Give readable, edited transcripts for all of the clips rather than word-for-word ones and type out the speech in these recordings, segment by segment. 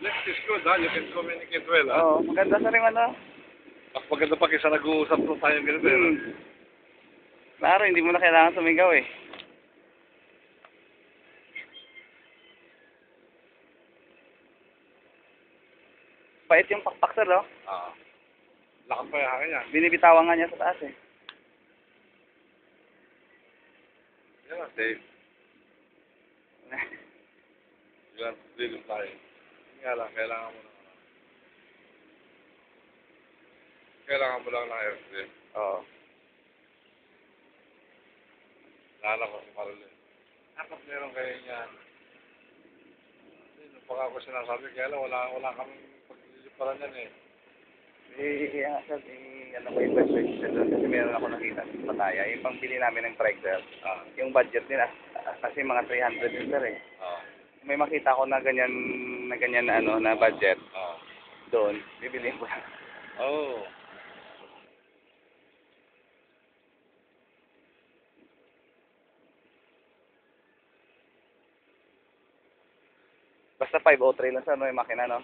Left is good, ha? You can communicate well, ha? Oo, maganda sa rin ano. Mas maganda pa kaysa nag-uusap po tayong ganito, eh, no? Klaro, hindi mo na kailangan sumigaw eh. Pait yung pakpak sir, oh. Lakas pa yung hangin niya. Binibitawan nga niya sa taas eh. Yan lang, safe. Yan, dilong tayo. Nga lang, kailangan mo lang ng airstream. Oo. Lala ko si Marilyn. Dapat meron kayo niyan. Nung pag ako sinasabi, kaya lang wala kaming pagliliparan yan, eh. Ano ko yung question doon kasi meron ako nakita sa Pataya. Yung pangbili namin ng tractor, yung budget nila, kasi mga 300 din sir eh. May makita ko na ganyan na ano, na budget. Doon, bibiliin ko lang. Oh. Basta 503 lang sir, no, yung makina, no?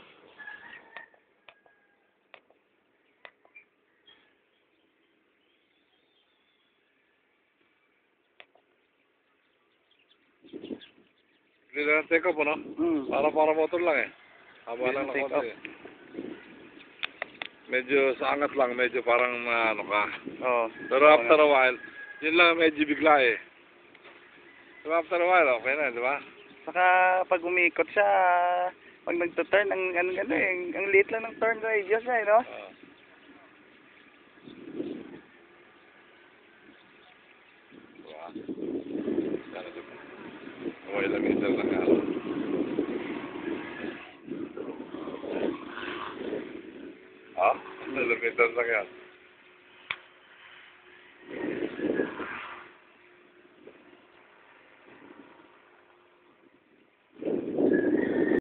Hindi na ng take-off, ano? Para motor lang, eh. Haba lang na konti, eh. Medyo sa angat lang, medyo parang ano ka. Oo. Pero after a while, yun lang medyo bigla, eh. So after a while, okay na, di ba? Saka pag umikot siya, pag nagtuturn, ang liit lang ng turn radius niya, no? Okay lang ito lang nga. Ha? Kilometer lang yan.